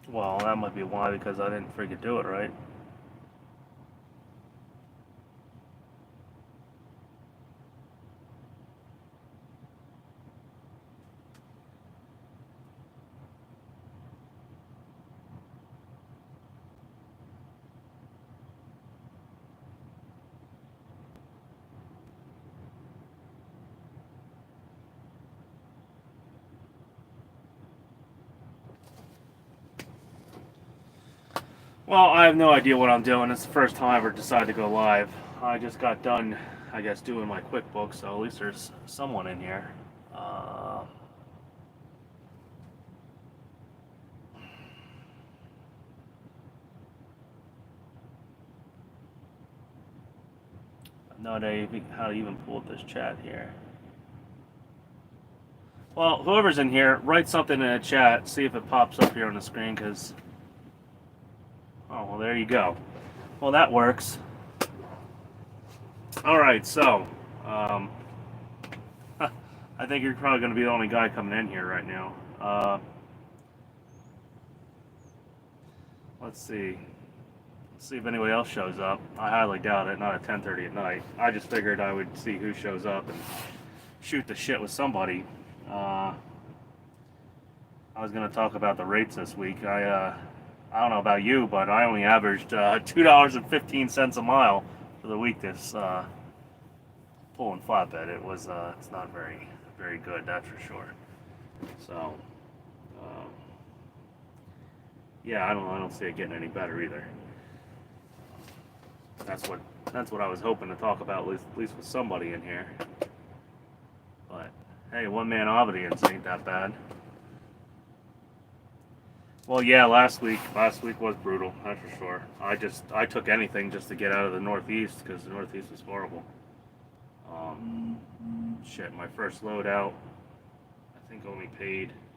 Well, that might be why, because I didn't freaking do it right. Well, I have no idea what I'm doing. It's the first time I ever decided to go live. I just got done, I guess, doing my QuickBooks, so at least there's someone in here. Uh, no idea how to even pull up this chat here. Well, whoever's in here, write something in the chat. See if it pops up here on the screen. Cause oh well, there you go. Well, that works. All right, so um, I think you're probably going to be the only guy coming in here right now. Let's see. Let's see if anybody else shows up. I highly doubt it. Not at 10:30 at night. I just figured I would see who shows up and shoot the shit with somebody. Uh, I was going to talk about the rates this week. I don't know about you, but I only averaged $2.15 a mile for the week this pulling flatbed. It's not very good, that's for sure. So um, yeah, I don't see it getting any better either. That's what that's what I was hoping to talk about at least with somebody in here. But hey, one man audience ain't that bad. Well, yeah, last week was brutal. That's for sure. I took anything just to get out of the Northeast because the Northeast was horrible. Um, Shit, my first load out, I think only paid. I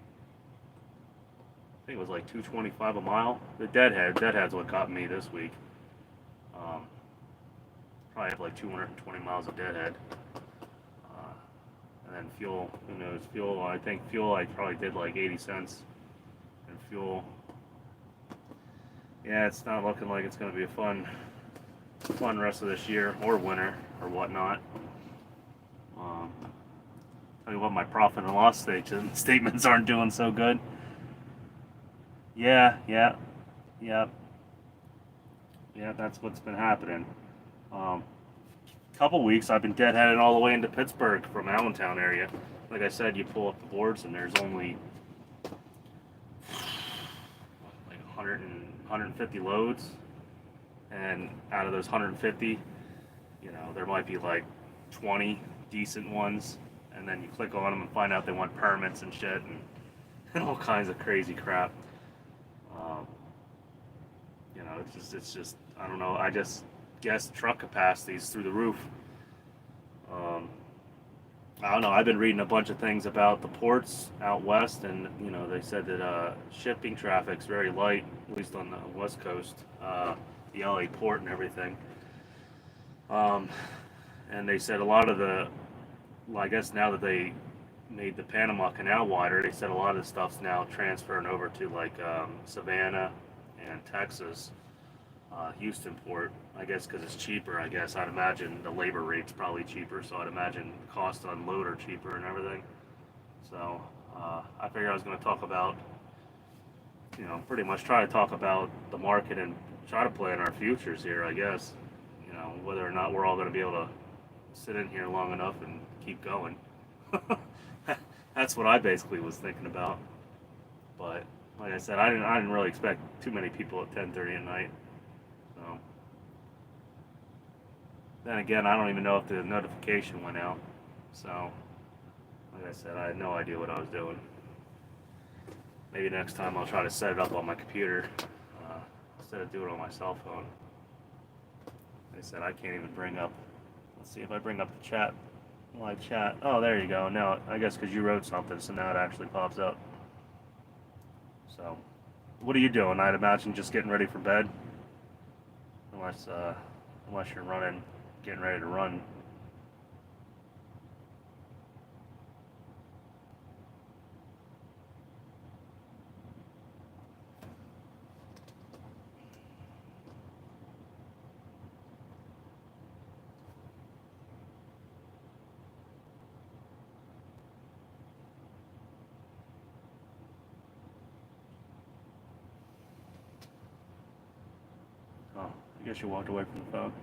think it was like 225 a mile. The Deadhead's what got me this week. Um, Probably have like 220 miles of Deadhead. And then fuel, who knows? Fuel, I think fuel I probably did like 80 cents. And fuel, yeah, it's not looking like it's going to be a fun rest of this year or winter or whatnot. Um, Tell you what, my profit and loss statements aren't doing so good. Yeah, yeah, yeah, yeah. That's what's been happening. Um, Couple weeks I've been deadheaded all the way into Pittsburgh from Allentown area. Like I said, you pull up the boards and there's only like 150 loads, and out of those 150, there might be like 20 decent ones, and then you click on them and find out they want permits and shit and all kinds of crazy crap. Um, it's just I don't know. I just guess truck capacity is through the roof. Um, I don't know. I've been reading a bunch of things about the ports out west, and they said that shipping traffic's very light, at least on the west coast, the LA port and everything. Um, and they said a lot of well, I guess now that they made the Panama Canal wider, they said a lot of the stuff's now transferring over to like Savannah and Texas, Houston port. I guess because it's cheaper. I guess I'd imagine the labor rate's probably cheaper, so I'd imagine the cost to unload are cheaper and everything. So I figured I was going to talk about, pretty much try to talk about the market and try to play in our futures here. I guess, whether or not we're all going to be able to sit in here long enough and keep going. That's what I basically was thinking about. But like I said, I didn't really expect too many people at 10:30 at night. So then again, I don't even know if the notification went out. So like I said, I had no idea what I was doing. Maybe next time I'll try to set it up on my computer instead of doing it on my cell phone. Like I said, I can't even bring up. Let's see if I bring up the chat, live chat. Oh, there you go. Now, I guess because you wrote something, so now it actually pops up. So, what are you doing? I'd imagine just getting ready for bed, unless unless you're getting ready to run. guess you walked away from the phone.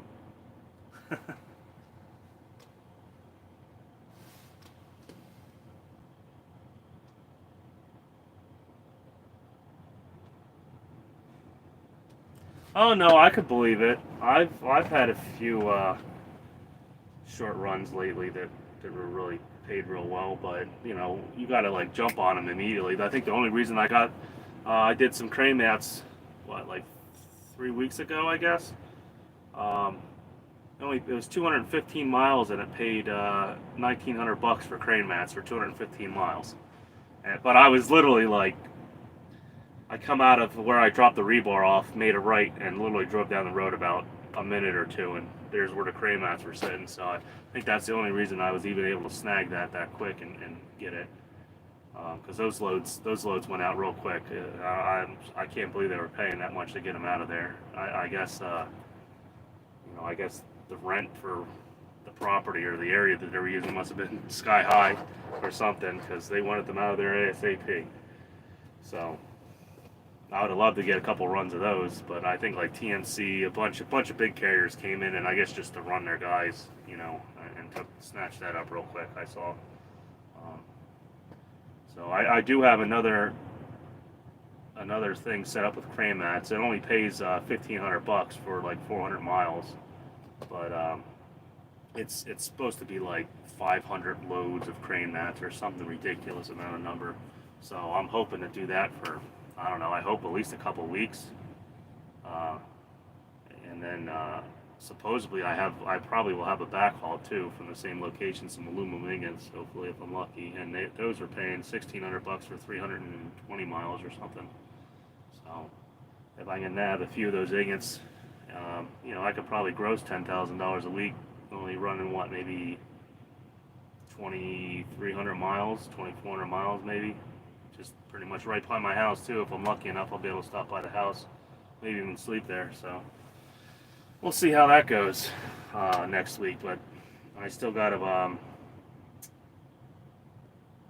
Oh no, I could believe it. I've had a few short runs lately that were really paid real well, but you got to like jump on them immediately. I think the only reason I did some crane mats, like 3 weeks ago, I guess. Um, it was 215 miles, and it paid $1,900 for crane mats for 215 miles. But I was literally like, I come out of where I dropped the rebar off, made a right, and literally drove down the road about a minute or two, and there's where the crane mats were sitting. So I think that's the only reason I was even able to snag that quick and get it, because those loads went out real quick. I can't believe they were paying that much to get them out of there. I guess I guess the rent for the property or the area that they were using must have been sky high or something, because they wanted them out of there ASAP. So I would have loved to get a couple runs of those, but I think like TMC, a bunch of big carriers came in, and I guess just to run their guys, and snatch that up real quick. I saw. Um, so I do have another thing set up with crane mats. It only pays $1,500 for like 400 miles, but it's supposed to be like 500 loads of crane mats or something ridiculous amount of number. So I'm hoping to do that for, I don't know, I hope at least a couple weeks. Uh, and then supposedly I probably will have a backhaul too from the same location, some aluminum ingots, hopefully if I'm lucky. And those are paying $1,600 for 320 miles or something. So if I can nab a few of those ingots, I could probably gross $10,000 a week, only running maybe 2,300 miles, 2,400 miles maybe. Just pretty much right by my house too. If I'm lucky enough, I'll be able to stop by the house, maybe even sleep there. So we'll see how that goes next week. But I still got to, I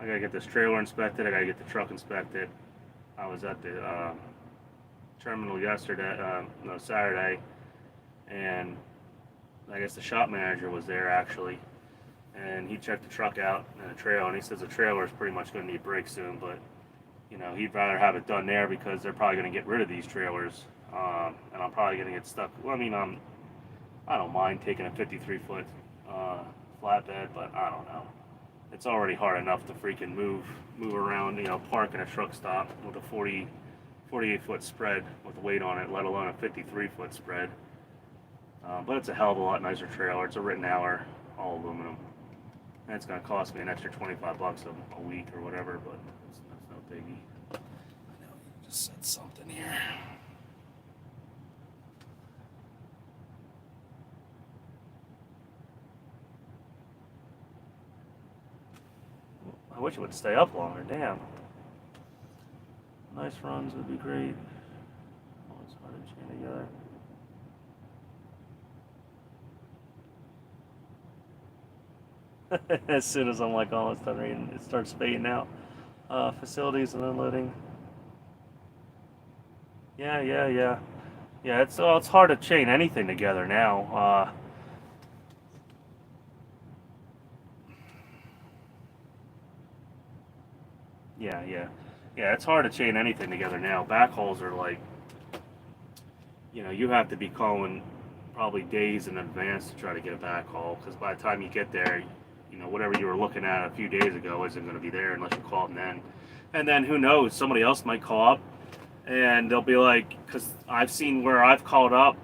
gotta get this trailer inspected. I gotta get the truck inspected. I was at the terminal Saturday, and I guess the shop manager was there actually, and he checked the truck out and the trailer, and he says the trailer is pretty much going to need brakes soon, but he'd rather have it done there because they're probably going to get rid of these trailers, and I'm probably going to get stuck. Well, I don't mind taking a 53-foot flatbed, but I don't know. It's already hard enough to freaking move around, park in a truck stop with a 48-foot spread with weight on it, let alone a 53-foot spread. But it's a hell of a lot nicer trailer. It's a Rittenauer, all aluminum. And it's going to cost me an extra $25 a week or whatever, but that's no biggie. I know, you just said something here. I wish it would stay up longer, damn. Nice runs would be great. Oh, it's hard to chain together. As soon as I'm like almost done reading, it starts fading out. Facilities and unloading. Yeah. It's hard to chain anything together now. Yeah. It's hard to chain anything together now. Backhauls are like, you have to be calling probably days in advance to try to get a backhaul, because by the time you get there, whatever you were looking at a few days ago isn't going to be there unless you call them then. And then who knows, somebody else might call up and they'll be like, because I've seen where I've called up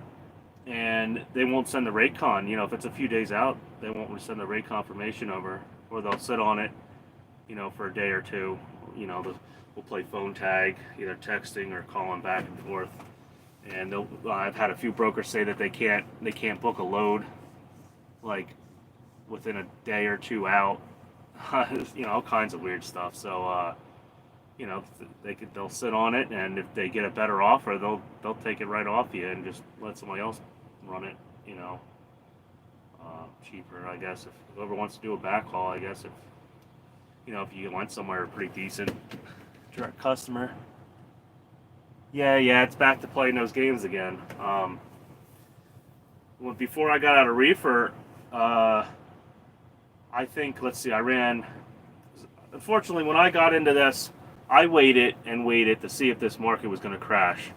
and they won't send the rate con. If it's a few days out, they won't send the rate confirmation over, or they'll sit on it, for a day or two. We'll play phone tag, either texting or calling back and forth. And I've had a few brokers say that they can't book a load like within a day or two out. All kinds of weird stuff. So they'll sit on it, and if they get a better offer, they'll take it right off you and just let somebody else run it. Cheaper, I guess. If whoever wants to do a backhaul, I guess if you went somewhere pretty decent, direct customer. Yeah, it's back to playing those games again. before I got out of reefer, uh, I think, let's see, I ran. Unfortunately, when I got into this, I waited and waited to see if this market was going to crash,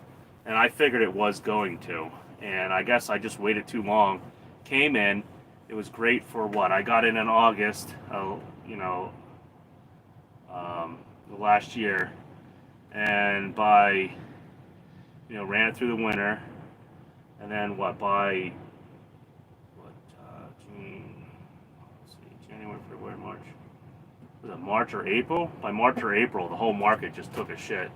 and I figured it was going to. And I guess I just waited too long. Came in, it was great for what I got in August, you know, last year, and by ran it through the winter, and then what by June, let's see, January, February, March. Was it March or April? By March or April, the whole market just took a shit.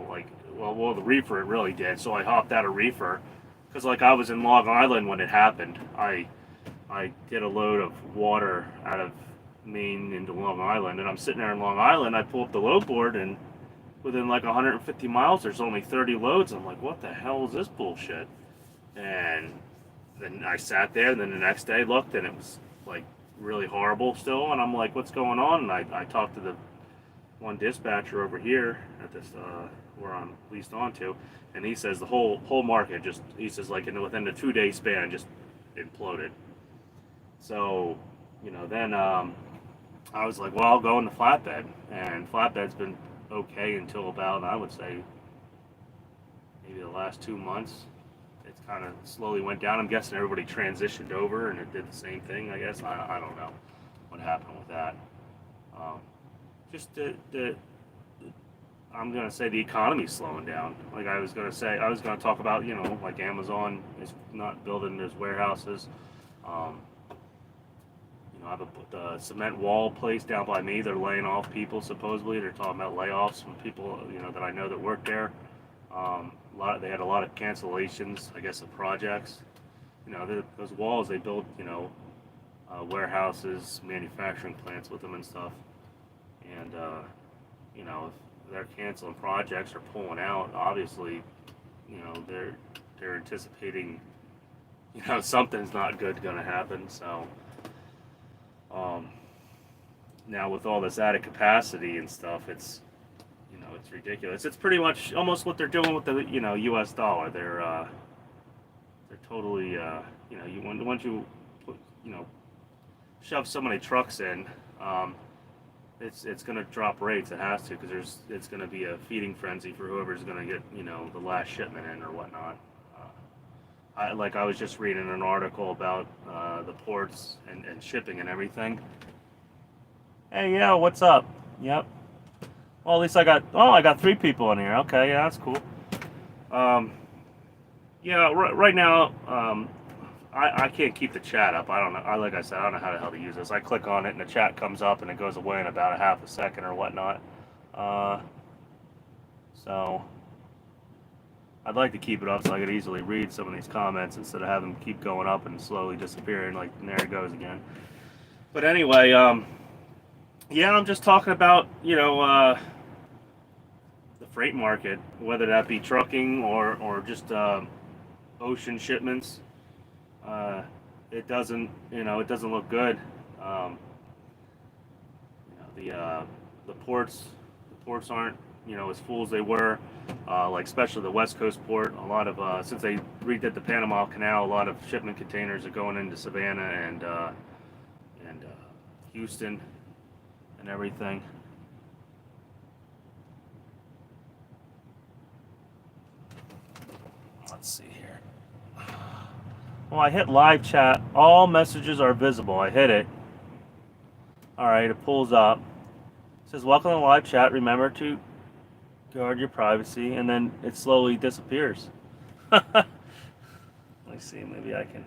Like, well, the reefer it really did. So I hopped out of reefer because, like, I was in Long Island when it happened. I did a load of water out of Maine into Long Island, and I'm sitting there in Long Island. I pull up the load board, and within like 150 miles, there's only 30 loads. I'm like, what the hell is this bullshit? And then I sat there, and then the next day looked, and it was like really horrible still. And I'm like, what's going on? And I talked to the one dispatcher over here at this where I'm leased onto, and he says the whole market just, he says, like, within the 2 day span just imploded. So then I was like, well, I'll go in the flatbed, and flatbed's been okay until about, I would say, maybe the last 2 months. It's kind of slowly went down. I'm guessing everybody transitioned over and it did the same thing. I guess I don't know what happened with that. Just the I'm gonna say the economy's slowing down. Like I was gonna say, I was gonna talk about, like Amazon is not building those warehouses. Um, I have the cement wall place down by me. They're laying off people supposedly. They're talking about layoffs from people that I know that work there. They had a lot of cancellations, I guess, of projects. Those walls they build, warehouses, manufacturing plants with them and stuff. And if they're canceling projects or pulling out, obviously, they're anticipating, something's not good going to happen. So. Now with all this added capacity and stuff, it's ridiculous. It's pretty much almost what they're doing with the U.S. dollar. They're totally once you put, shove so many trucks in, it's going to drop rates. It has to, because it's going to be a feeding frenzy for whoever's going to get the last shipment in or whatnot. I was just reading an article about the ports and shipping and everything. Hey, yeah, what's up? Yep. Well, at least I got 3 people in here. Okay, yeah, that's cool. Yeah, right now, I can't keep the chat up. I don't know. Like I said, I don't know how the hell to use this. I click on it and the chat comes up and it goes away in about a half a second or whatnot. So I'd like to keep it up so I could easily read some of these comments instead of having them keep going up and slowly disappearing. Like, and there it goes again. But anyway, yeah, I'm just talking about the freight market, whether that be trucking or just ocean shipments. It doesn't look good. The ports aren't as full as they were. Like especially the West Coast port, a lot of since they redid the Panama Canal, a lot of shipment containers are going into Savannah and Houston and everything. Let's see here. Well, I hit live chat. All messages are visible. I hit it. All right, it pulls up. It says, welcome to live chat. Remember to guard your privacy, and then it slowly disappears. Let me see, maybe I can.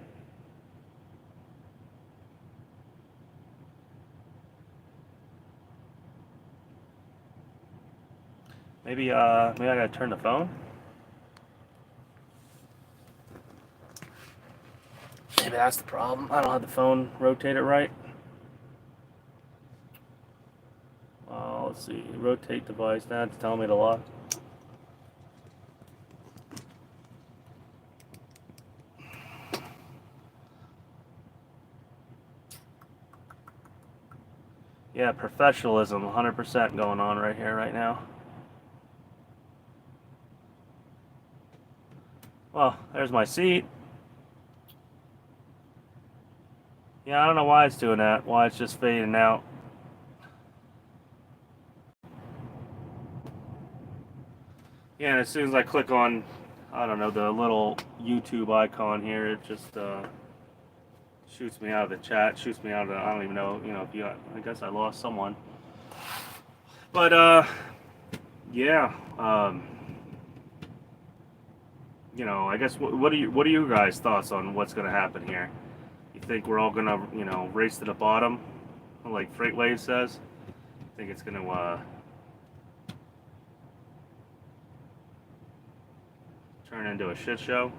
Maybe I gotta turn the phone. Maybe that's the problem. I don't have the phone rotated right. Let's see. Rotate device. That's telling me to lock. Yeah, professionalism, 100% going on right here, right now. Well, there's my seat. Yeah, I don't know why it's doing that. Why it's just fading out. Yeah, and as soon as I click on, I don't know, the little YouTube icon here, it just shoots me out of the chat, shoots me out of the, I don't even know, if you, I guess I lost someone. But, yeah, I guess what are you guys' thoughts on what's going to happen here? You think we're all going to, race to the bottom, like Freightwave says? I think it's going to, turn into a shit show?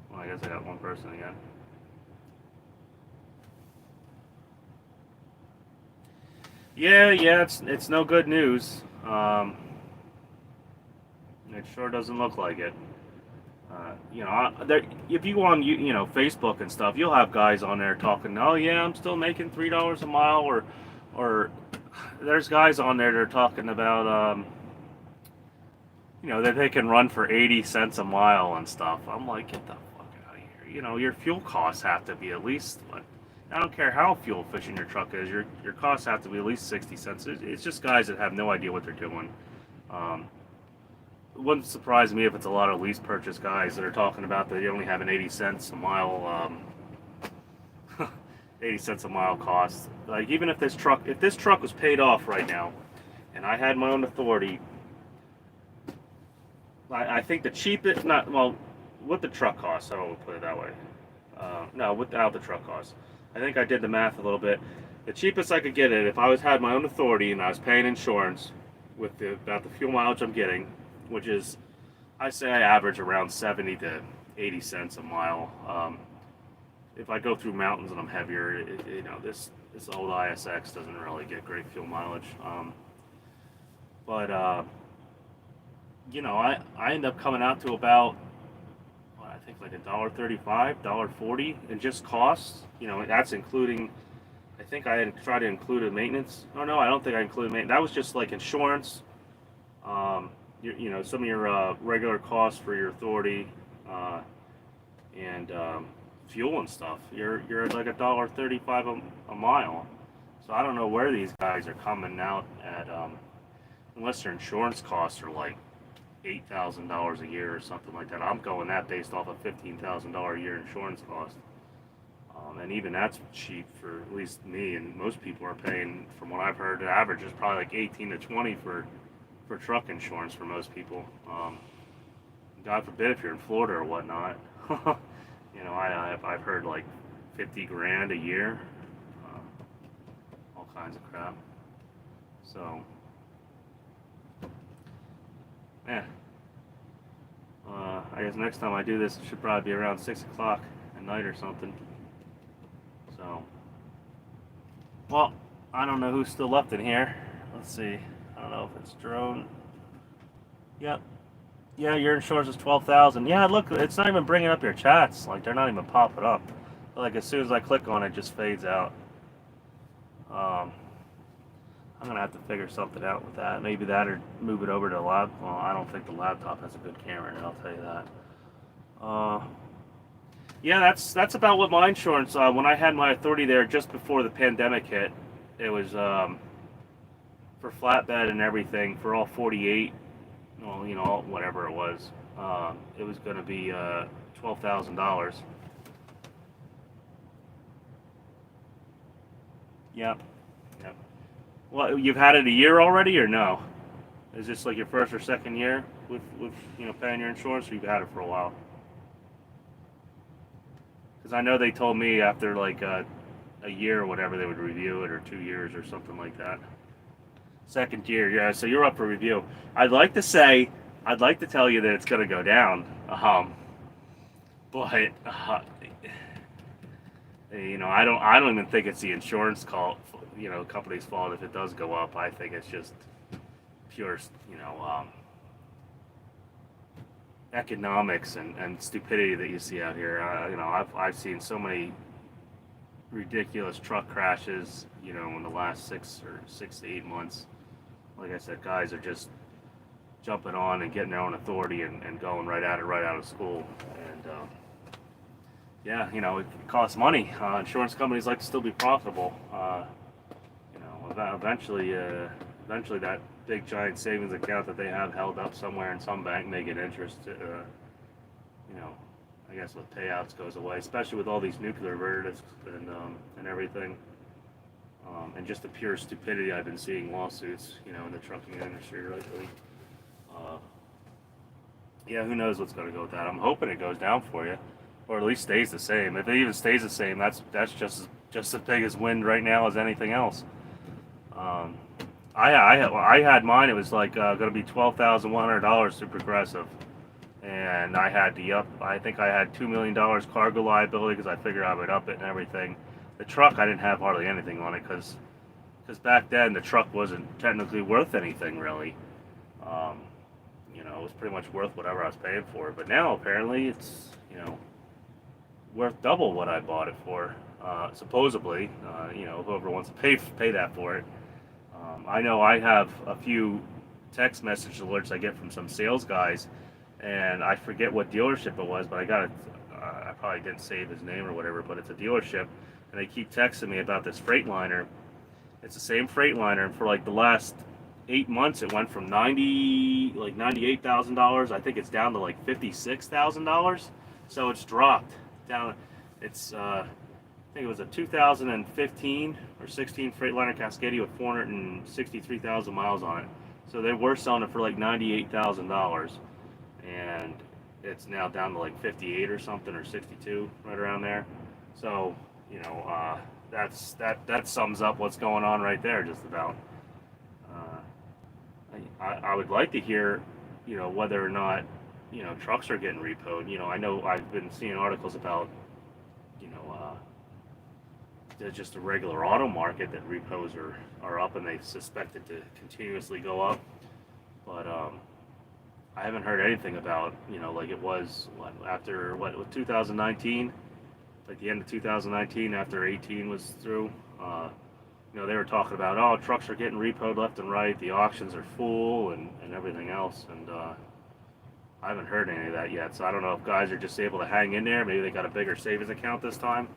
Well, I guess I got one person again. Yeah, it's no good news. It sure doesn't look like it. If you go on Facebook and stuff, you'll have guys on there talking. Oh yeah, I'm still making $3 a mile, or there's guys on there that are talking about that they can run for 80 cents a mile and stuff. I'm like, get the fuck out of here. Your fuel costs have to be at least. I don't care how fuel efficient your truck is. Your costs have to be at least 60 cents. It's just guys that have no idea what they're doing. Um, it wouldn't surprise me if it's a lot of lease purchase guys that are talking about that they only have an 80 cents a mile 80 cents a mile cost. Like, even if this truck was paid off right now and I had my own authority, I think the cheapest, not well, what the truck costs, I don't put it that way. No, without the truck costs. I think I did the math a little bit. The cheapest I could get it, if I had my own authority and I was paying insurance with about the fuel mileage I'm getting, which is, I say I average around 70 to 80 cents a mile. If I go through mountains and I'm heavier, this old ISX doesn't really get great fuel mileage. But I end up coming out to about, I think like $1.35, $1.40 in just costs. That's including. I think I had tried to include a maintenance. Oh no, I don't think I included maintenance. That was just like insurance. Some of your regular costs for your authority, and fuel and stuff. You're at like $1.35 a mile. So I don't know where these guys are coming out at, unless their insurance costs are like $8,000 a year or something like that. I'm going that based off a $15,000 a year insurance cost. And even that's cheap for at least me, and most people are paying, from what I've heard, the average is probably like 18 to 20 for truck insurance for most people. God forbid if you're in Florida or whatnot. I've heard like 50 grand a year, all kinds of crap. So, yeah. I guess next time I do this, it should probably be around 6 o'clock at night or something. So, well, I don't know who's still left in here. Let's see. I don't know if it's drone. Yep. Yeah, your insurance is 12,000. Yeah, look, it's not even bringing up your chats. Like, they're not even popping up. Like, as soon as I click on it, it just fades out. I'm gonna have to figure something out with that. Maybe that, or move it over to the lab. Well, I don't think the laptop has a good camera, and I'll tell you that. Yeah, that's about what my insurance. When I had my authority there just before the pandemic hit, it was for flatbed and everything for all 48. Well, whatever it was. It was going to be $12,000. Yep. Yep. Well, you've had it a year already, or no? Is this like your first or second year with paying your insurance, or you've had it for a while? Because I know they told me after like a year or whatever they would review it, or 2 years or something like that. Second year, yeah. So you're up for review. I'd like to tell you that it's going to go down, but I don't even think it's the insurance company's fault if it does go up. I think it's just pure, economics and stupidity that you see out here. I've seen so many ridiculous truck crashes, in the last 6 to 8 months. Like I said, guys are just jumping on and getting their own authority and going right out of school. And yeah, it costs money. Insurance companies like to still be profitable. Eventually that big giant savings account that they have held up somewhere in some bank may get interest. You know, I guess with payouts goes away, especially with all these nuclear verdicts and everything, and just the pure stupidity I've been seeing lawsuits, in the trucking industry lately. Uh, yeah, who knows what's going to go with that? I'm hoping it goes down for you, or at least stays the same. If it even stays the same, that's just as big as wind right now as anything else. Um, I had mine. It was like going to be $12,100 to Progressive, and I had the up. I think I had $2 million cargo liability because I figured I would up it and everything. The truck I didn't have hardly anything on it because back then the truck wasn't technically worth anything really. Um, it was pretty much worth whatever I was paying for it. But now apparently it's worth double what I bought it for. Supposedly, whoever wants to pay that for it. I know I have a few text message alerts I get from some sales guys, and I forget what dealership it was, but I got it. I probably didn't save his name or whatever, but it's a dealership, and they keep texting me about this Freightliner. It's the same Freightliner, and for like the last 8 months, it went from $98,000. I think it's down to like $56,000. So it's dropped down. It's I think it was a 2015 or 16 Freightliner Cascadia with 463,000 miles on it. So they were selling it for like $98,000, and it's now down to like 58 or something, or 62, right around there. So that sums up what's going on right there, just about. I would like to hear, whether or not, trucks are getting repoed. I know I've been seeing articles about, you know, uh, just a regular auto market that repos are up, and they suspect it to continuously go up. But I haven't heard anything about, like it was after with 2019, like the end of 2019 after 18 was through. They were talking about, oh, trucks are getting repoed left and right, the auctions are full, and everything else. And I haven't heard any of that yet. So I don't know if guys are just able to hang in there. Maybe they got a bigger savings account this time,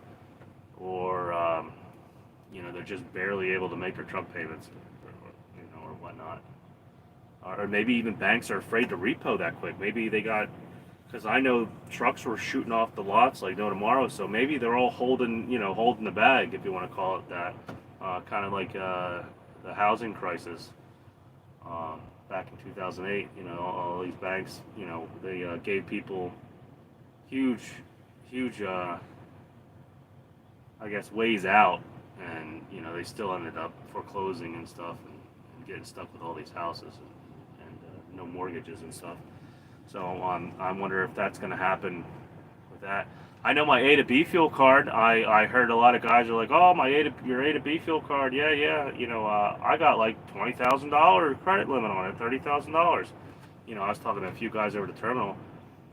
or they're just barely able to make their truck payments, or whatnot. Or maybe even banks are afraid to repo that quick. Maybe they got, because I know trucks were shooting off the lots like no tomorrow. So maybe they're all holding the bag, if you want to call it that. Kind of like the housing crisis back in 2008. All these banks, they gave people huge, I guess, ways out, and they still ended up foreclosing and stuff, and getting stuck with all these houses and no mortgages and stuff. So I wonder if that's going to happen with that. I know my A to B fuel card. I heard a lot of guys are like, oh, your A to B fuel card, yeah. I got like $20,000 credit limit on it, $30,000. I was talking to a few guys over the terminal.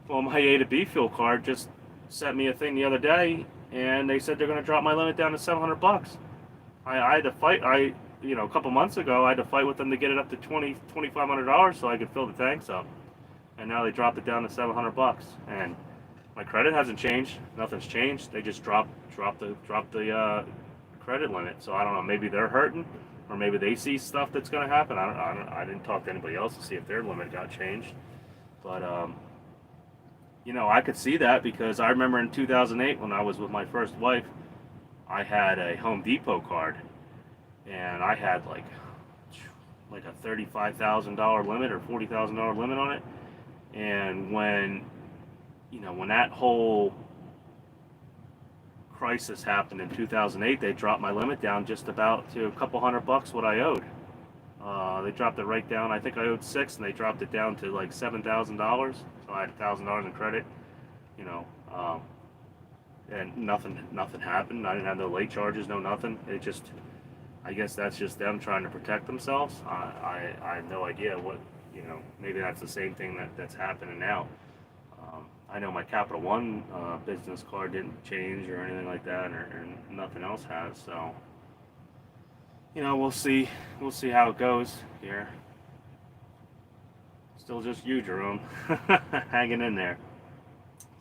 Well, my A to B fuel card just sent me a thing the other day, and they said they're going to drop my limit down to $700. I had to fight. A couple months ago, I had to fight with them to get it up to $2,500 so I could fill the tanks up, and now they dropped it down to $700. And my credit hasn't changed. Nothing's changed. They just dropped the credit limit. So I don't know. Maybe they're hurting, or maybe they see stuff that's going to happen. I didn't talk to anybody else to see if their limit got changed. But I could see that, because I remember in 2008 when I was with my first wife, I had a Home Depot card, and I had like a $35,000 limit or $40,000 limit on it. And when that whole crisis happened in 2008, they dropped my limit down just about to a couple $100 what I owed. They dropped it right down. I think I owed $6,000, and they dropped it down to like $7,000. So I had $1,000 in credit. And nothing happened. I didn't have no late charges, no nothing. I guess that's just them trying to protect themselves. I have no idea what, maybe that's the same thing that's happening now. I know my Capital One business card didn't change or anything like that, or nothing else has. So, we'll see. We'll see how it goes here. Still just you, Jerome, hanging in there.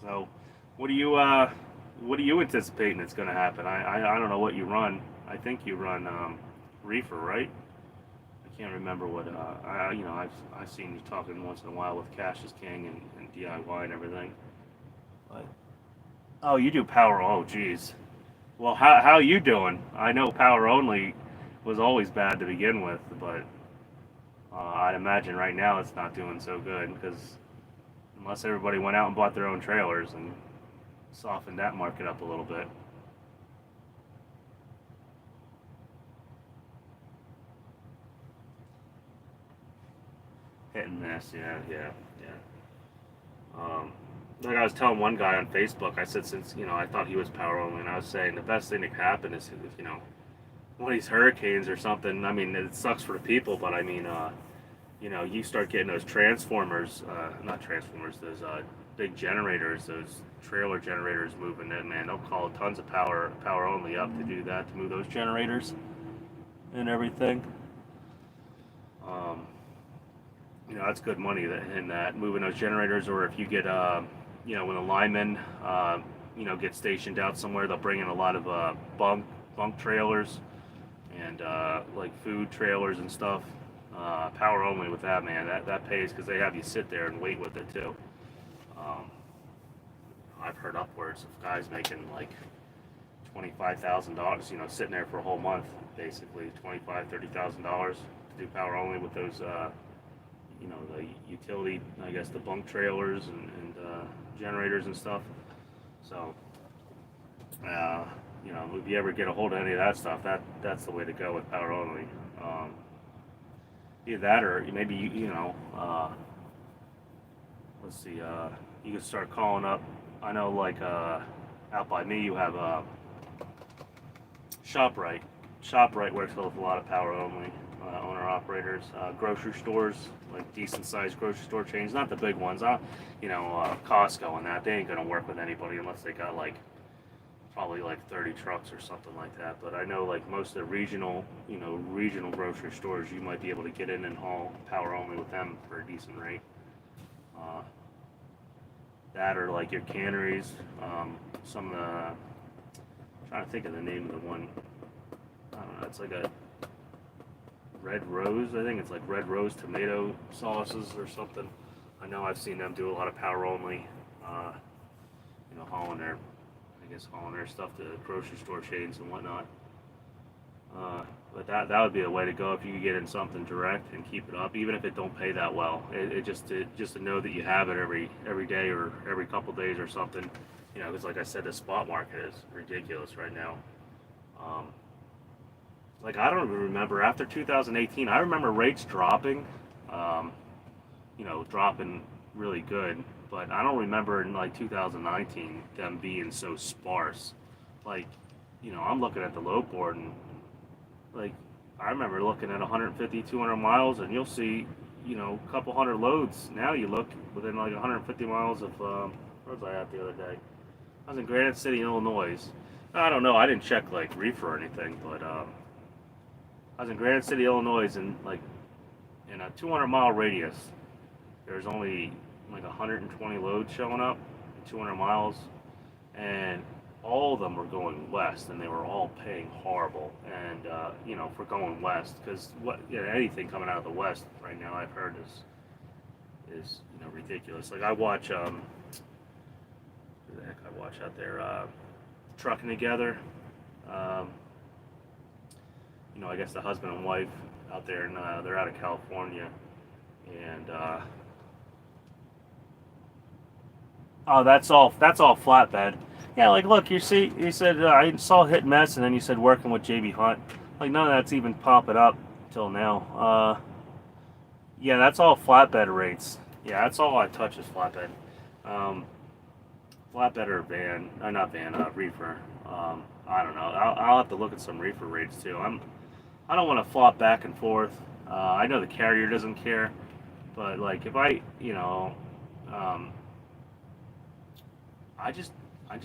So, what do you What are you anticipating that's going to happen? I don't know what you run. I think you run reefer, right? I can't remember what. I've seen you talking once in a while with Cash is King and DIY and everything. But oh, you do power. Oh, geez. Well, how you doing? I know power only was always bad to begin with, but I'd imagine right now it's not doing so good because unless everybody went out and bought their own trailers and softened that market up a little bit. Hit and miss, yeah, yeah, yeah. Like I was telling one guy on Facebook, I said since I thought he was power only, and I was saying the best thing that could happen is if one of these hurricanes or something. I mean, it sucks for the people, but I mean, you start getting those transformers, not transformers, those big generators, those trailer generators moving in, man. They'll call tons of power only up to do that, to move those generators and everything. Um, that's good money in that moving those generators, or if you get, when a lineman, get stationed out somewhere, they'll bring in a lot of bunk trailers and like food trailers and stuff. Power only with that, man. That pays because they have you sit there and wait with it too. Um, I've heard upwards of guys making like $25,000. Sitting there for a whole month, basically $25,000-$30,000 to do power only with those. The utility, I guess, the bunk trailers and generators and stuff. So, if you ever get a hold of any of that stuff, that's the way to go with power only. Either that, or maybe let's see, you can start calling up. I know, like out by me, you have Shoprite. Shoprite works with a lot of power only owner operators. Grocery stores, like decent sized grocery store chains, not the big ones. Costco and that, they ain't gonna work with anybody unless they got like probably like 30 trucks or something like that. But I know like most of the regional grocery stores, you might be able to get in and haul power only with them for a decent rate. Uh, that or like your canneries, some of the, I'm trying to think of the name of the one. I don't know. It's like a Red Rose. I think it's like Red Rose tomato sauces or something. I know I've seen them do a lot of power only. Hauling their stuff to grocery store chains and whatnot. But that would be the way to go if you could get in something direct and keep it up, even if it don't pay that well. It just to know that you have it every day or every couple days or something. Because like I said, the spot market is ridiculous right now. Um, like I don't even remember after 2018. I remember rates dropping, dropping really good. But I don't remember in like 2019 them being so sparse. Like, I'm looking at the load board and like I remember looking at 150, 200 miles, and you'll see, a couple hundred loads. Now you look within like 150 miles of where was I at the other day? I was in Granite City, Illinois. I don't know. I didn't check like reefer or anything, but I was in Granite City, Illinois, and like in a 200-mile radius, there's only like 120 loads showing up, 200 miles, and all of them were going west, and they were all paying horrible. And for going west, because anything coming out of the west right now, I've heard is ridiculous. Like I watch who the heck I watch out there trucking together. Um, I guess the husband and wife out there, and they're out of California, and oh, that's all flatbed. Yeah, like look, you said I saw hit mess, and then you said working with JB Hunt. Like none of that's even popping up till now. Yeah, that's all flatbed rates. Yeah, that's all I touch is flatbed. Um, Flatbed or van, not van, reefer. I don't know. I'll have to look at some reefer rates too. I don't want to flop back and forth. I know the carrier doesn't care, but like if um, I just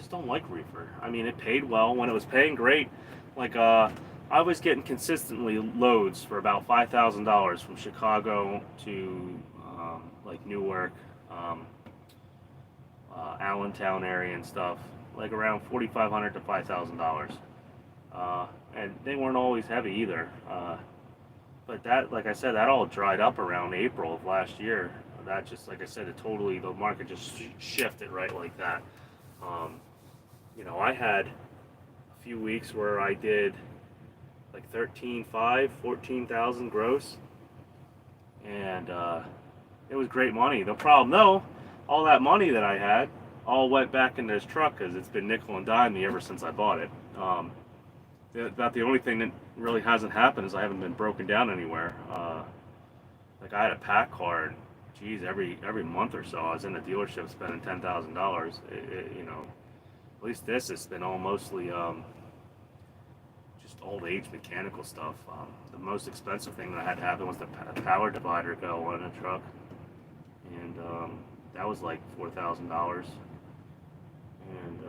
don't like reefer. I mean, it paid well when it was paying great. Like I was getting consistently loads for about $5,000 from Chicago to like Newark, Allentown area and stuff. like around $4,500 to $5,000, and they weren't always heavy either. But that, like I said, that all dried up around April of last year. That just, like I said, the market just shifted right like that. Um, I had a few weeks where I did like 13.5, 14,000 gross, and it was great money. The problem though, all that money that I had all went back into this truck because it's been nickel and dime me ever since I bought it. About the only thing that really hasn't happened is I haven't been broken down anywhere. Like I had a pack car, and geez, every month or so I was in the dealership spending $10,000. At least this has been all mostly just old age mechanical stuff. The most expensive thing that I had to happen was the power divider go on the truck, and that was like $4,000. And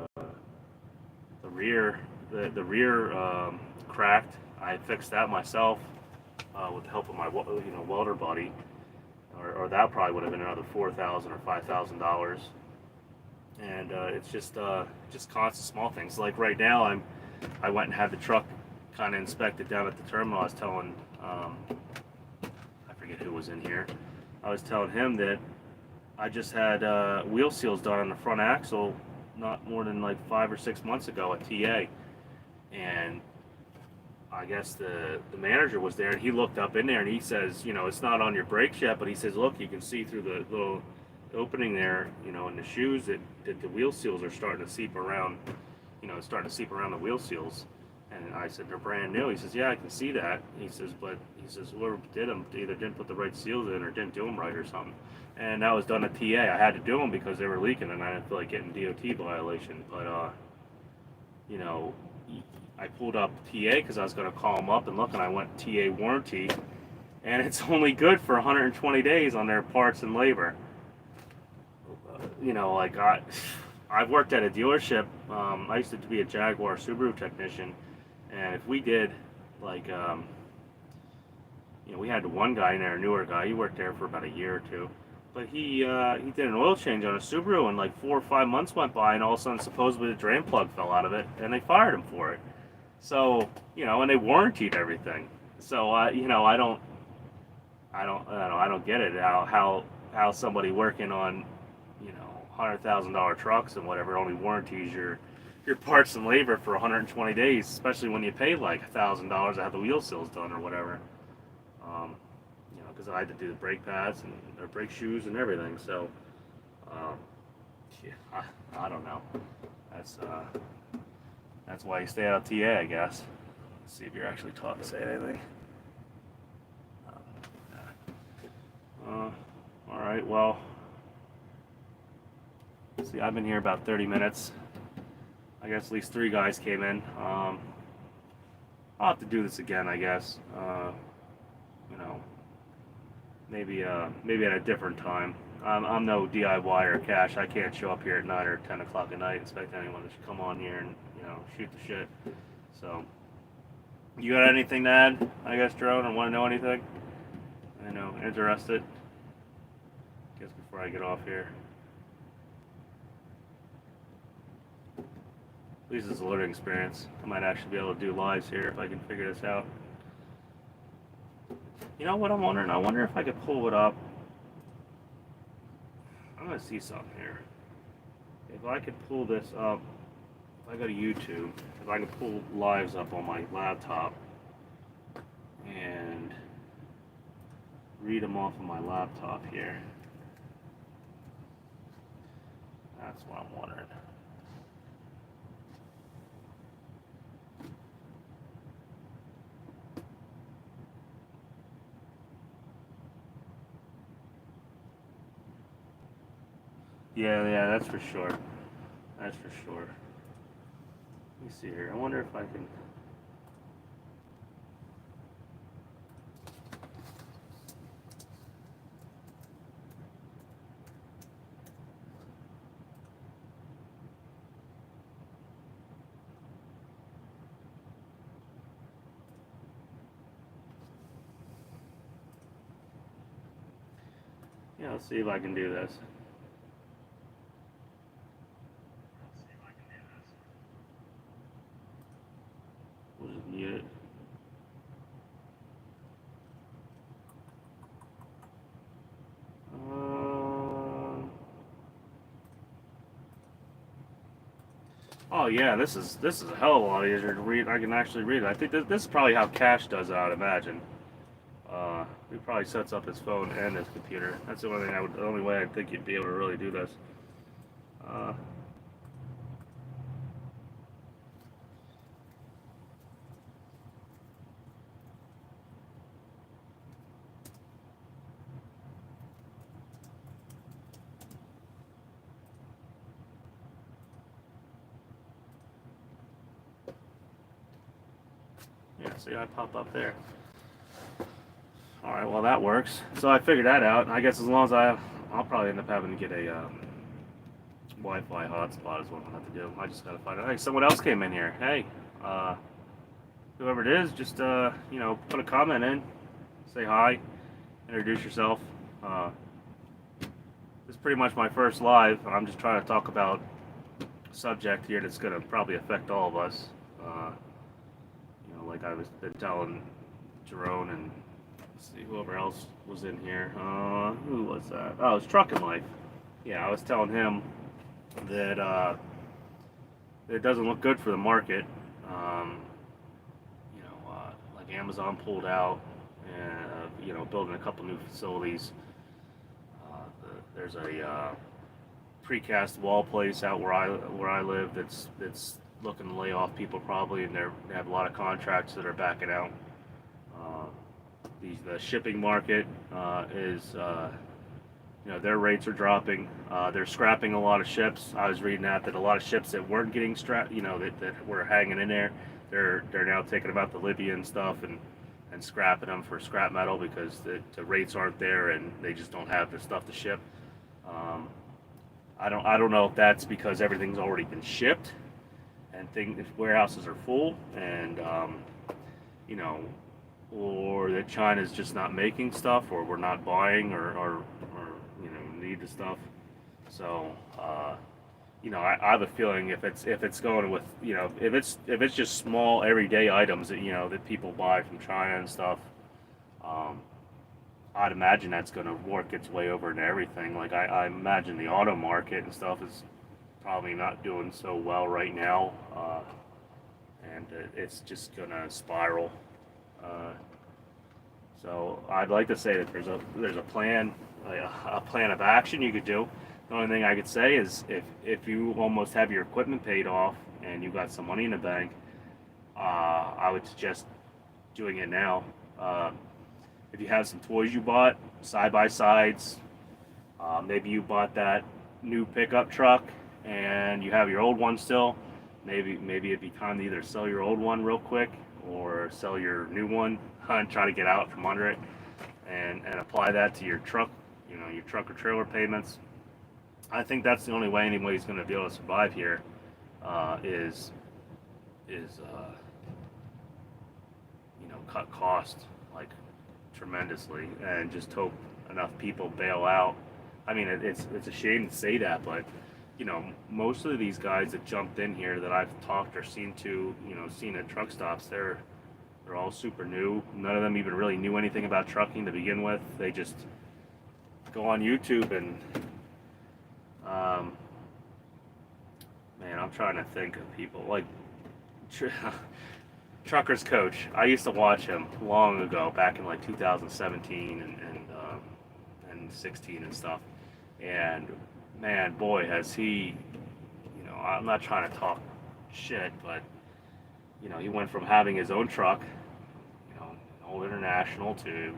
the rear cracked. I fixed that myself with the help of my welder buddy, or that probably would have been another $4,000 or $5,000. And it's just constant small things. Like right now, I went and had the truck kind of inspected down at the terminal. I was telling I forget who was in here. I was telling him that I just had wheel seals done on the front axle not more than like 5 or 6 months ago at TA, and I guess the manager was there, and he looked up in there and he says, it's not on your brakes yet, but he says, look, you can see through the little opening there, in the shoes that the wheel seals are starting to seep around, it's starting to seep around the wheel seals. And I said, they're brand new. He says, yeah, I can see that. He says, but whoever did them either didn't put the right seals in or didn't do them right or something. And that was done at TA. I had to do them because they were leaking, and I didn't feel like getting DOT violation. But I pulled up TA because I was going to call them up and look, and I went TA warranty, and it's only good for 120 days on their parts and labor. Like I've worked at a dealership. I used to be a Jaguar Subaru technician, and if we did like we had one guy in there, a newer guy. He worked there for about a year or two, but he did an oil change on a Subaru, and like 4 or 5 months went by, and all of a sudden supposedly the drain plug fell out of it, and they fired him for it. So and they warrantied everything. So I don't get it how somebody working on $100,000 trucks and whatever only warranties your parts and labor for 120 days, especially when you pay like $1,000 to have the wheel seals done or whatever. Because I had to do the brake pads and their brake shoes and everything. So, I don't know. That's why you stay out of TA, I guess. Let's see if you're actually taught to say anything. All right. Well. See, I've been here about 30 minutes. I guess at least 3 guys came in. I'll have to do this again, I guess. Maybe at a different time. I'm no DIY or cash. I can't show up here at 9 or 10 o'clock at night and expect anyone to come on here and shoot the shit. So, you got anything to add? I guess, Drone, or want to know anything? Interested? Guess before I get off here. At least it's a learning experience. I might actually be able to do lives here if I can figure this out. You know what I'm wondering? I wonder if I could pull it up. I'm going to see something here. If I could pull this up, if I go to YouTube, if I could pull lives up on my laptop and read them off of my laptop here. That's what I'm wondering. Yeah, that's for sure. That's for sure. Let me see here. I wonder if I can. Yeah, let's see if I can do this. We'll just mute it. Oh yeah, this is a hell of a lot easier to read. I can actually read it. I think this is probably how Cash does it. I'd imagine. He probably sets up his phone and his computer. That's the only thing the only way I think you'd be able to really do this. Uh, yeah, see, I pop up there. All right, well that works. So I figured that out. I guess as long as I'll probably end up having to get a Wi-Fi hotspot is what I'm gonna have to do. I just gotta find out. Hey, someone else came in here. Hey, uh, whoever it is, just put a comment in, say hi, introduce yourself. This is pretty much my first live. I'm just trying to talk about a subject here that's gonna probably affect all of us. Like I was been telling Jerome and let's see whoever else was in here. Who was that? Oh, it's Trucking Life. Yeah, I was telling him that it doesn't look good for the market. Um, like Amazon pulled out, and building a couple new facilities. There's a precast wall place out where I live that's looking to lay off people probably, and they have a lot of contracts that are backing out. The shipping market is their rates are dropping. They're scrapping a lot of ships. I was reading that a lot of ships that weren't getting strapped, that were hanging in there, they're now taking about the Libyan stuff and scrapping them for scrap metal because the rates aren't there and they just don't have the stuff to ship. I don't know if that's because everything's already been shipped and warehouses are full and or that China's just not making stuff, or we're not buying, or need the stuff. So, I have a feeling if it's going with if it's just small everyday items that people buy from China and stuff, I'd imagine that's going to work its way over into everything. Like I imagine the auto market and stuff is probably not doing so well right now, and it's just going to spiral. So I'd like to say that there's a plan, a plan of action you could do. The only thing I could say is if you almost have your equipment paid off and you got some money in the bank, I would suggest doing it now. If you have some toys you bought, side by sides, maybe you bought that new pickup truck and you have your old one still. Maybe it'd be time to either sell your old one real quick or sell your new one and try to get out from under it and apply that to your truck, your truck or trailer payments. I think that's the only way anybody's going to be able to survive here, is cut costs like tremendously and just hope enough people bail out. I mean, it's a shame to say that, but most of these guys that jumped in here that I've talked or seen at truck stops, they're all super new. None of them even really knew anything about trucking to begin with. They just go on YouTube and, man, I'm trying to think of people like Trucker's Coach. I used to watch him long ago, back in like 2017 and 16 and stuff. And man, boy, has he, I'm not trying to talk shit, but he went from having his own truck, an old International, to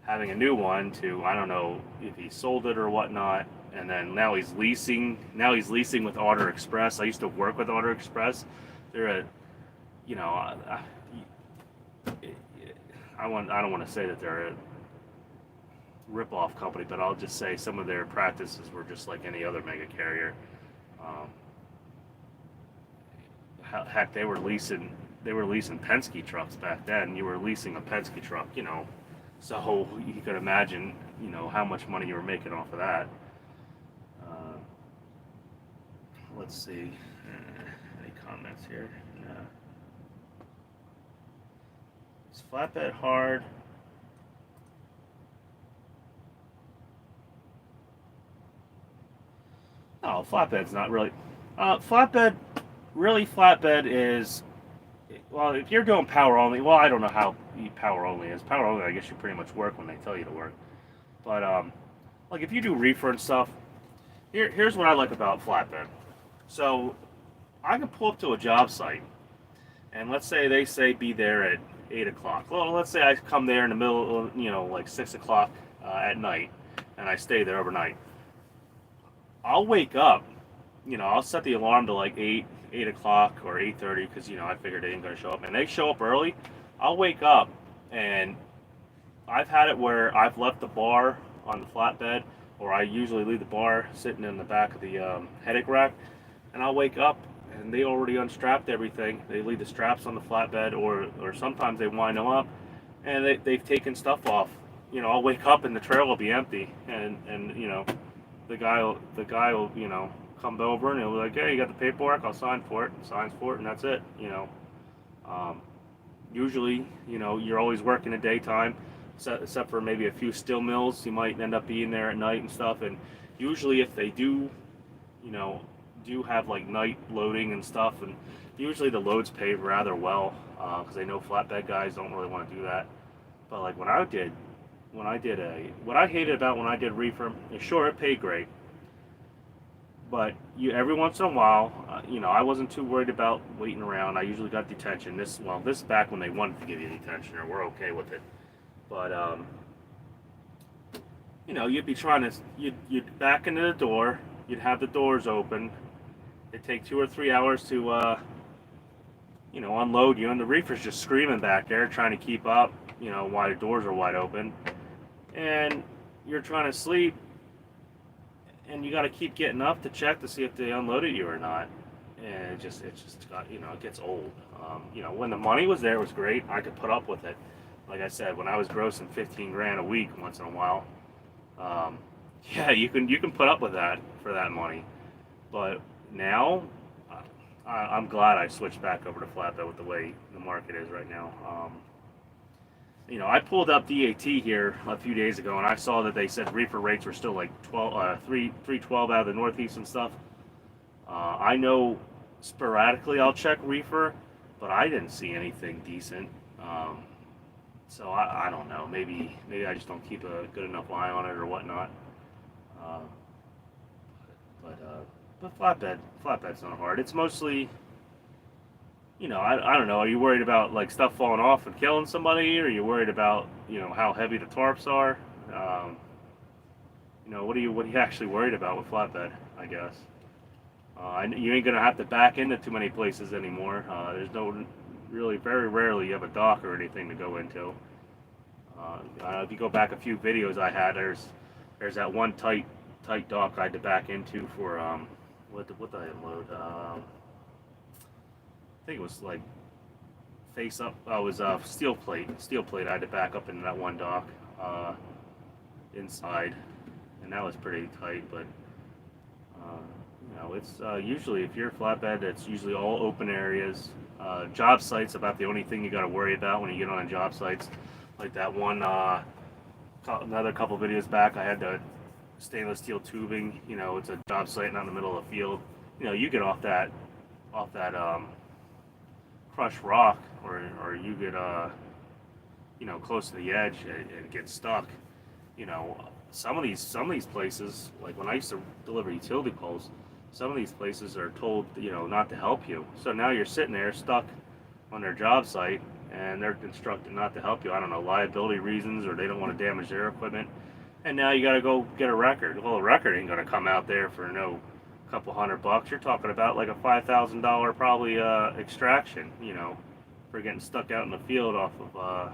having a new one, to I don't know if he sold it or whatnot, and then now he's leasing. Now he's leasing with Auto Express. I used to work with Auto Express. They're I don't want to say that they're a rip-off company, but I'll just say some of their practices were just like any other mega carrier. Heck, they were leasing Penske trucks back then. You were leasing a Penske truck, so you could imagine, how much money you were making off of that. Let's see, any comments here? Is flatbed hard? No, flatbed's not really. Flatbed, really, flatbed is, well, if you're doing power only, well, I don't know how power only is. Power only, I guess you pretty much work when they tell you to work. But like if you do reefer and stuff, here's what I like about flatbed. So I can pull up to a job site, and let's say they say be there at 8 o'clock. Well, let's say I come there in the middle, like 6 o'clock at night, and I stay there overnight. I'll wake up. I'll set the alarm to like 8 o'clock or 8:30 because I figured they ain't gonna show up, and they show up early. I'll wake up, and I've had it where I've left the bar on the flatbed, or I usually leave the bar sitting in the back of the headache rack, and I'll wake up and they already unstrapped everything. They leave the straps on the flatbed, or sometimes they wind them up, and they've taken stuff off. I'll wake up and the trail will be empty, and the guy will come over and he'll be like, hey, you got the paperwork? I'll sign for it. And signs for it, and that's it. Um, Usually, you're always working in daytime, except for maybe a few steel mills. You might end up being there at night and stuff. And usually, if they do have like night loading and stuff, and usually the loads pay rather well because they know flatbed guys don't really want to do that. But like what I hated about when I did reefer, sure it paid great, but every once in a while, I wasn't too worried about waiting around. I usually got detention. This is back when they wanted to give you detention, or we're okay with it. But you'd be trying to you'd back into the door. You'd have the doors open. It'd take 2 or 3 hours to unload you, and the reefer's just screaming back there, trying to keep up. While the doors are wide open, and you're trying to sleep, and you got to keep getting up to check to see if they unloaded you or not. And it just got, it gets old. When the money was there, it was great. I could put up with it. Like I said, when I was grossing 15 grand a week once in a while, yeah, you can put up with that for that money. But now, I'm glad I switched back over to flatbed with the way the market is right now. I pulled up DAT here a few days ago, and I saw that they said reefer rates were still like 312 out of the Northeast and stuff. I know sporadically I'll check reefer, but I didn't see anything decent. So I don't know. Maybe I just don't keep a good enough eye on it or whatnot. Uh, but flatbed's not hard. It's mostly, I don't know. Are you worried about like stuff falling off and killing somebody? Or are you worried about how heavy the tarps are? What are you actually worried about with flatbed? I guess you ain't gonna have to back into too many places anymore. There's no really, very rarely you have a dock or anything to go into. If you go back a few videos I had, there's that one tight dock I had to back into for what did I unload? I think it was like face up. Oh, it was steel plate. Steel plate. I had to back up into that one dock inside, and that was pretty tight. But it's usually if you're a flatbed, it's usually all open areas. Job sites about the only thing you got to worry about when you get on job sites. Like that one, another couple videos back, I had the stainless steel tubing. It's a job site not in the middle of the field. You get off that crushed rock, or you get close to the edge and get stuck. Some of these places, like when I used to deliver utility poles, some of these places are told not to help you. So now you're sitting there stuck on their job site, and they're instructed not to help you. I don't know, liability reasons, or they don't want to damage their equipment. And now you got to go get a record. Well, a record ain't going to come out there for no couple $100. You're talking about like a $5,000 probably extraction, for getting stuck out in the field off of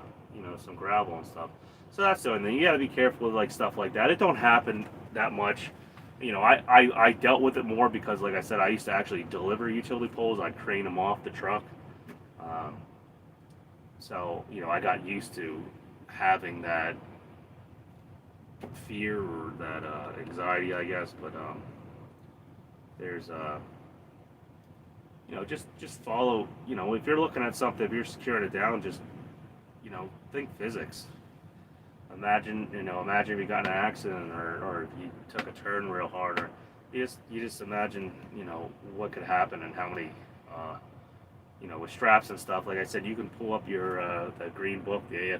some gravel and stuff. So that's the only thing. You got to be careful with like stuff like that. It don't happen that much. I dealt with it more because, like I said, I used to actually deliver utility poles. I'd crane them off the truck. So I got used to having that fear or that anxiety, I guess. But there's just follow. If you're looking at something, if you're securing it down, just think physics. Imagine, imagine if you got in an accident, or if you took a turn real hard, or you just imagine, what could happen and how many, with straps and stuff. Like I said, you can pull up your the green book, the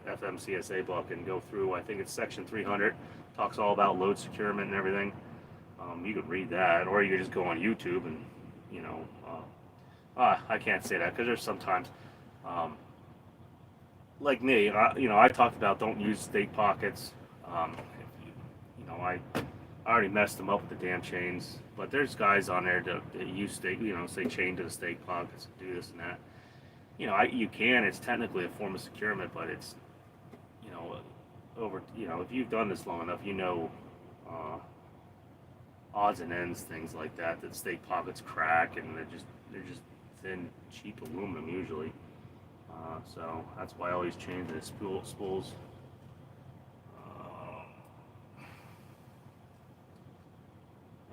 FMCSA book, and go through. I think it's section 300, talks all about load securement and everything. You could read that, or you could just go on YouTube and, I can't say that because there's sometimes. Like me, I talked about don't use stake pockets. If I already messed them up with the damn chains. But there's guys on there that use stake, say chain to the stake pockets and do this and that. You can. It's technically a form of securement, but it's, if you've done this long enough, odds and ends, things like that. That stake pockets crack, and they're just thin, cheap aluminum usually. So that's why I always change the spools.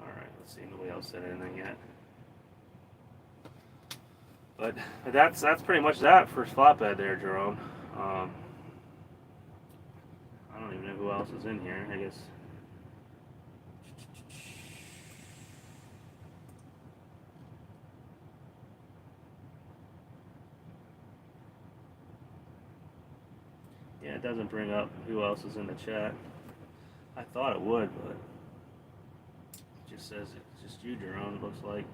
Alright, let's see, nobody else said anything yet. But that's pretty much that for Flatbed there, Jerome. I don't even know who else is in here, I guess. Yeah, it doesn't bring up who else is in the chat. I thought it would, but it just says it's just you, Jerome, it looks like.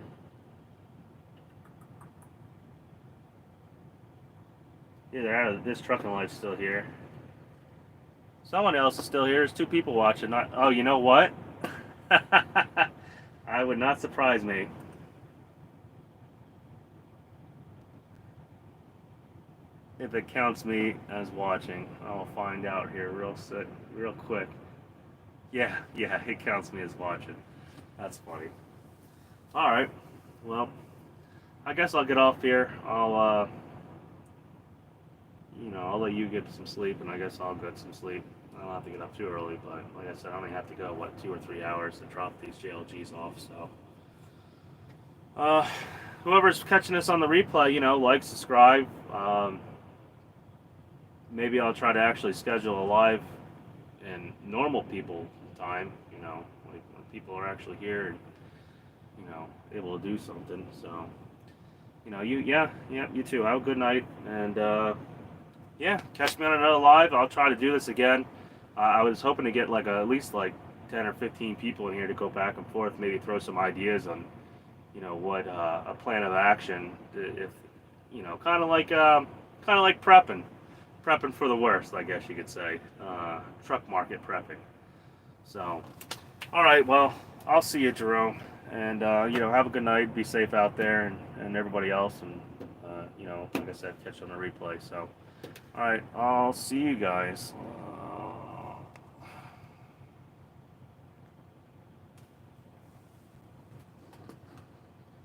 Yeah, they're out of this trucking life's still here. Someone else is still here. There's 2 people watching. Oh, you know what? I would not surprise me. If it counts me as watching, I'll find out here real quick. Yeah, it counts me as watching. That's funny. All right, well, I guess I'll get off here. I'll let you get some sleep, and I guess I'll get some sleep. I don't have to get up too early, but like I said, I only have to go 2 or 3 hours to drop these JLGs off. So, whoever's catching this on the replay, like, subscribe. Maybe I'll try to actually schedule a live in normal people time, like when people are actually here and, able to do something. So, you too. Have a good night. And, catch me on another live. I'll try to do this again. I was hoping to get at least 10 or 15 people in here to go back and forth, maybe throw some ideas on, what a plan of action, if, kind of like prepping for the worst, I guess you could say. Truck market prepping. So, all right, well, I'll see you, Jerome. And, have a good night. Be safe out there, and everybody else. And, like I said, catch on the replay. So, all right, I'll see you guys.